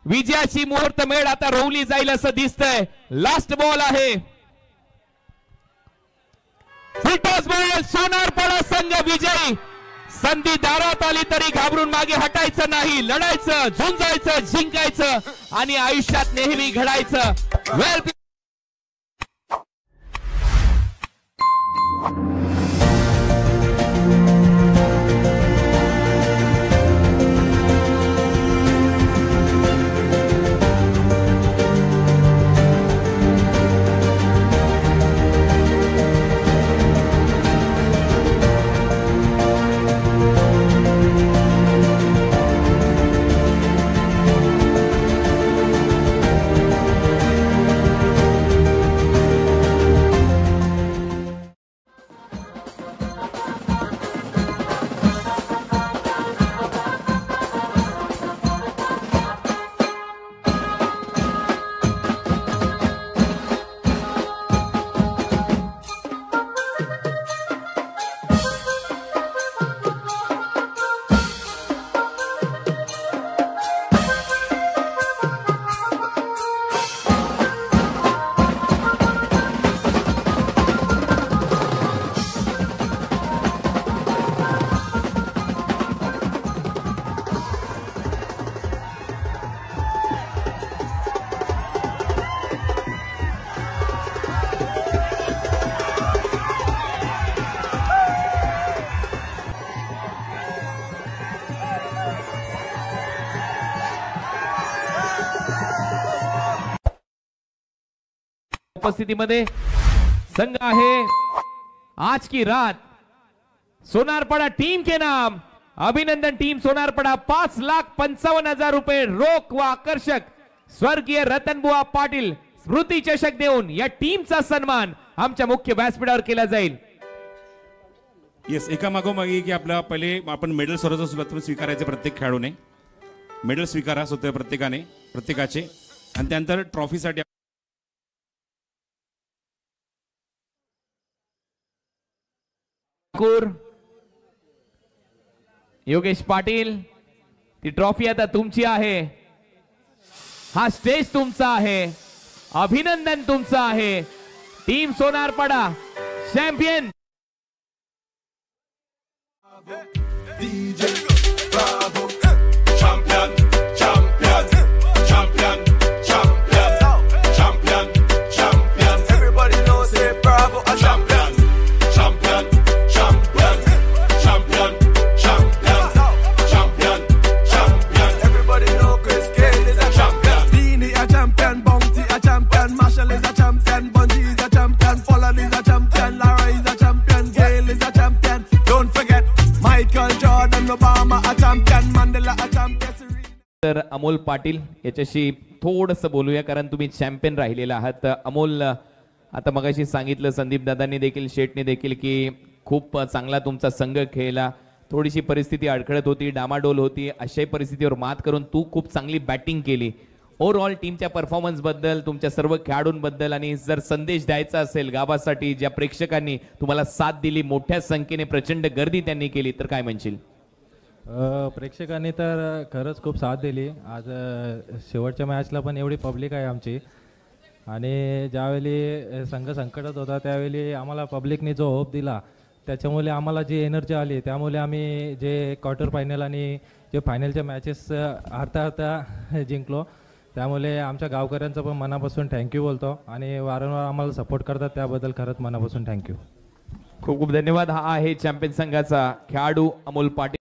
विजयाची मुहूर्त मेळ आता रोवली जाईल असं दिसतंय. लास्ट बॉल आहे. Full toss ball. सोनारपाडा संघ विजयी. संधी दारात आली तरी घाबरून मागे हटायचं नाही. लढायचं, झुंजायचं, जिंकायचं आणि आयुष्यात नेहमी घडायचं. वेल उपस्थितीमध्ये संघ आहे. आज की रात सोनारपाड़ा टीम के नाम अभिनंदन. टीम सोनारपाड़ा 5,55,000 रुपये रोख व आकर्षक स्वर्गीय रतनबुवा पाटील स्मृती चषक देऊन या टीमचा सन्मान आमच्या मुख्य व्यासपीठावर केला जाईल. येस, एका मागोमागे की आपला पहिले आपण मेडल स्वतः स्वीकारायचे. प्रत्येक खेळाडूने मेडल स्वीकारा स्वतः प्रत्येकाचे आणि त्यानंतर ट्रॉफीसाठी योगेश पाटील. ती ट्रॉफी आता तुमची आहे. हा स्टेज तुमचा आहे. अभिनंदन तुमचं आहे. Team Sonarpada champion. तर अमोल पाटील याच्याशी थोडस बोलूया, कारण तुम्ही चॅम्पियन राहिलेला आहात. अमोल, आता मगाशी सांगितलं संदीप दादांनी देखील, शेटने देखील, की खूप चांगला तुमचा संघ खेळला. थोडीशी परिस्थिती अडखळत होती, डामाडोल होती. अशाही परिस्थितीवर मात करून तू खूप चांगली बॅटिंग केली. ओव्हरऑल टीमच्या परफॉर्मन्स बद्दल, तुमच्या सर्व खेळाडूंबद्दल आणि जर संदेश द्यायचा असेल गावासाठी, ज्या प्रेक्षकांनी तुम्हाला साथ दिली, मोठ्या संख्येने प्रचंड गर्दी त्यांनी केली, तर काय म्हणशील? प्रेक्षकांनी तर खरंच खूप साथ दिली. आज शेवटच्या मॅचला पण एवढी पब्लिक आहे आमची. आणि ज्यावेळी संघ संकटात होता त्यावेळी आम्हाला पब्लिकने जो होप दिला, त्याच्यामुळे आम्हाला जी एनर्जी आली, त्यामुळे आम्ही जे क्वार्टर फायनल आणि जे फायनलच्या मॅचेस हारता जिंकलो. त्यामुळे आमच्या गावकऱ्यांचं पण मनापासून थँक्यू बोलतो. आणि वारंवार आम्हाला सपोर्ट करतात, त्याबद्दल खरंच मनापासून थँक्यू. खूप खूप धन्यवाद. हा आहे चॅम्पियन संघाचा खेळाडू अमोल पाटील.